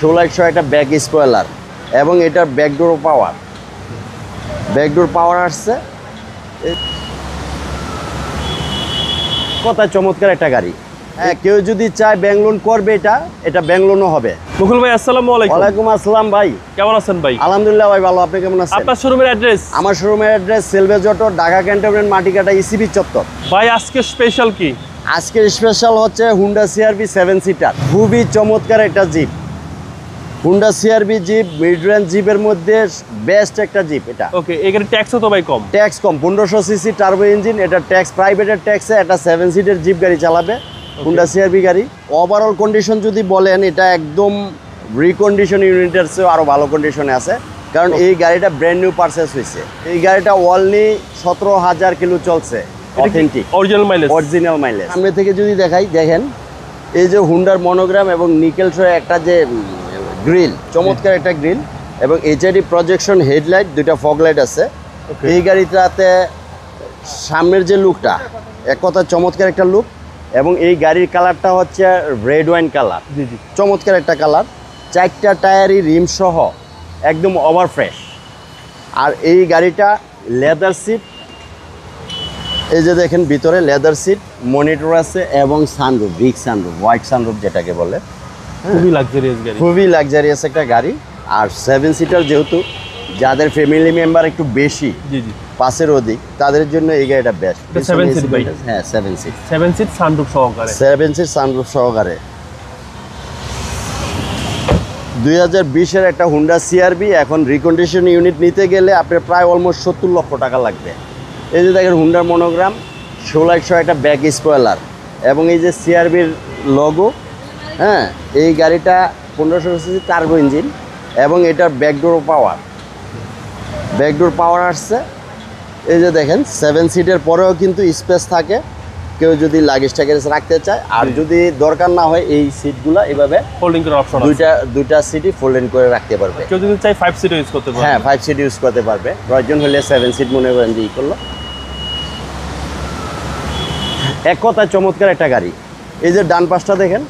1600 একটা back spoiler এবং এটার ব্যাকডোর পাওয়ার আসছে। কথা চমৎকার একটা গাড়ি। হ্যাঁ, কেউ যদি চায় ব্যাংক লোন করবে, এটা ব্যাংক লোনও হবে। মুকুল ভাই আসসালামু আলাইকুম। ওয়ালাইকুম আসসালাম ভাই, কেমন আছেন ভাই? আলহামদুলিল্লাহ ভাই ভালো। আপনি কেমন আছেন? আপনার শোরুমের অ্যাড্রেস? আমার শোরুমের address Selvage Auto, Dhaka cantonment, Matikata, ECB চত্বর। ভাই আজকে স্পেশাল কি? আজকের স্পেশাল হচ্ছে হুন্ডা সিআরভি 7 সিটার, খুবই চমৎকার একটা jeep. Honda CRV jeep mid range জিপের মধ্যে বেস্ট একটা জিপ এটা। ওকে, এখানে ট্যাক্সও তো ভাই কম। ট্যাক্স কম, 1500 সিসি টার্বো ইঞ্জিন। এটা ট্যাক্স প্রাইভেটের ট্যাক্সে একটা 7 সিটের জিপ গাড়ি চালাবে হুন্ডা সিআরভি গাড়ি। ওভারঅল কন্ডিশন যদি বলেন, এটা একদম রিকন্ডিশন ইউনিটের চেয়েও আরও ভালো কন্ডিশনে আছে, কারণ এই গাড়িটা ব্র্যান্ড নিউ পারচেস হয়েছে। এই গাড়িটা অনলি 17,000 কিলো চলছে, অথেন্টিক অরিজিনাল মাইলেজ। সামনে থেকে যদি দেখাই, দেখেন এই যে হুন্ডার মনোগ্রাম এবং নিকেল সহ একটা যে গ্রিল, চমৎকার একটা গ্রিল, এবং এইচআইডি প্রজেকশন হেডলাইট, দুইটা ফগ লাইট আছে এই গাড়িটাতে। সামনের যে লুকটা এক কথা চমৎকার একটা লুক, এবং এই গাড়ির কালারটা হচ্ছে রেড ওয়াইন কালার। চমৎকার একটা কালার। 4টা টায়ারই রিম সহ একদম ওভার ফ্রেশ। আর এই গাড়িটা লেদার সিট, এই যে দেখেন ভিতরে লেদার সিট, মনিটর আছে এবং sunroof, big sunroof, white sunroof যেটাকে বলে। খুবই লাক্সারিয়াস গাড়ি, খুবই লাক্সারিয়াস একটা গাড়ি। আর 7 সিটার, যেহেতু যাদের ফ্যামিলি মেম্বার একটু বেশি, 5-এর অধিক, তাদের জন্য এই গাড়িটা বেস্ট। 7 সিট ভাই? হ্যাঁ, 7 সিট। 7 সিট সানরুফ সহকারে। 7 সিট সানরুফ সহকারে। 2020-এর একটা হুন্ডা সিআরভি এখন রিকন্ডিশন ইউনিট নিতে গেলে আপনার প্রায় অলমোস্ট 70 লক্ষ টাকা লাগবে। এই যে দেখেন হুন্ডার মনোগ্রাম, 1600 একটা ব্যাক স্পয়লার, এবং এই যে সিআরভির লোগো। হ্যাঁ, এই গাড়িটা 1500 সিসি টার্বো ইঞ্জিন, এবং এটার ব্যাকডোর পাওয়ার আসছে। এই যে দেখেন 7 সিটের পরেও কিন্তু স্পেস থাকে, কেউ যদি লাগেজ টাগেজ রাখতে চায়। আর যদি দরকার না হয়, এই সিটগুলা এভাবে ফোল্ডিং করার অপশন আছে। দুইটা সিটই ফোল্ডিং করে রাখতে পারবে। কেউ যদি চায় 5 সিট ইউজ করতে পারবে। হ্যাঁ, 5 সিট ইউজ করতে পারবে। প্রয়োজন হলে 7 সিট মনে করেন যে করলো। এক কথায় চমৎকার একটা গাড়ি। এই যে ডান পাশটা দেখেন,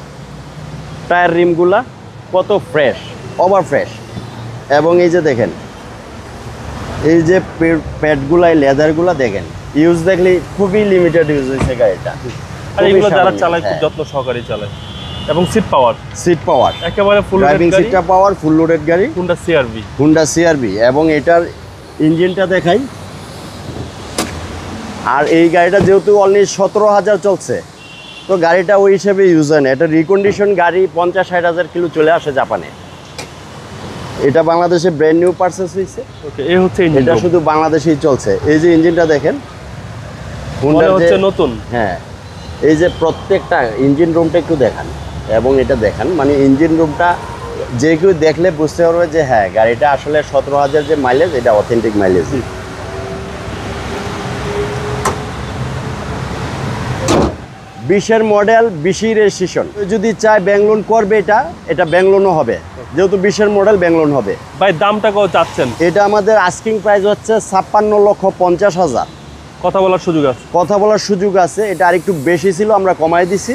টায়ার রিমগুলা কত ফ্রেশ, ওভার ফ্রেশ। এবং এই যে দেখেন এই যে প্যাডগুলা, এই লেদারগুলা দেখেন, ইউজ দেখলে খুবই লিমিটেড ইউজ হয়েছে গাড়িটা। আর এগুলো যারা চালায় খুব যত্ন সহকারে চালায়। এবং সিট পাওয়ার একেবারে ফুল ড্রাইভিং সিটটা পাওয়ার, ফুল লোডেড গাড়ি হুন্ডা সিআরভি। এবং এটার ইঞ্জিনটা দেখাই। আর এই গাড়িটা যেহেতু অলরেডি 17,000 চলছে, তো গাড়িটা ওই হিসেবে ইউজ হয় না। এটা রিকন্ডিশন গাড়ি, 50-60 কিলো চলে আসে জাপানে। এটা বাংলাদেশে ব্র্যান্ড নিউ পারচেস হয়েছে। ওকে, এই হচ্ছে ইঞ্জিন। এটা শুধু বাংলাদেশেই চলছে। এই যে ইঞ্জিনটা দেখেন, হুন্ডা হচ্ছে নতুন। হ্যাঁ, এই যে প্রত্যেকটা ইঞ্জিন রুমটা একটু দেখান, এবং এটা দেখান, মানে ইঞ্জিন রুমটা যে কেউ দেখলে বুঝতে পারবে যে হ্যাঁ, গাড়িটা আসলে 17,000 যে মাইলেজ, এটা অথেন্টিক মাইলেজ। 20-এর মডেল, 20-ই রেজিস্ট্রেশন। যদি চায় ব্যাংক লোন করবে, এটা ব্যাংক লোনও হবে, যেহেতু 20-এর মডেল ব্যাংক লোন হবে। ভাই দামটা কত চাচ্ছেন? এটা আমাদের আস্কিং প্রাইস হচ্ছে 56,50,000। কথা বলার সুযোগ আছে। এটা আরেকটু বেশি ছিল, আমরা কমাই দিছি,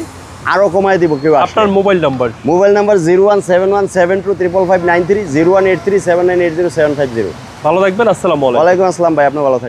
আরও কমাই দিব। কেউ আপনার মোবাইল নাম্বার? 0171725593, 0183798075 0। ভালো থাকবেন। আসসালামু আলাইকুম। ওয়ালাইকুম আসসালাম ভাই, আপনি ভালো থাকবেন।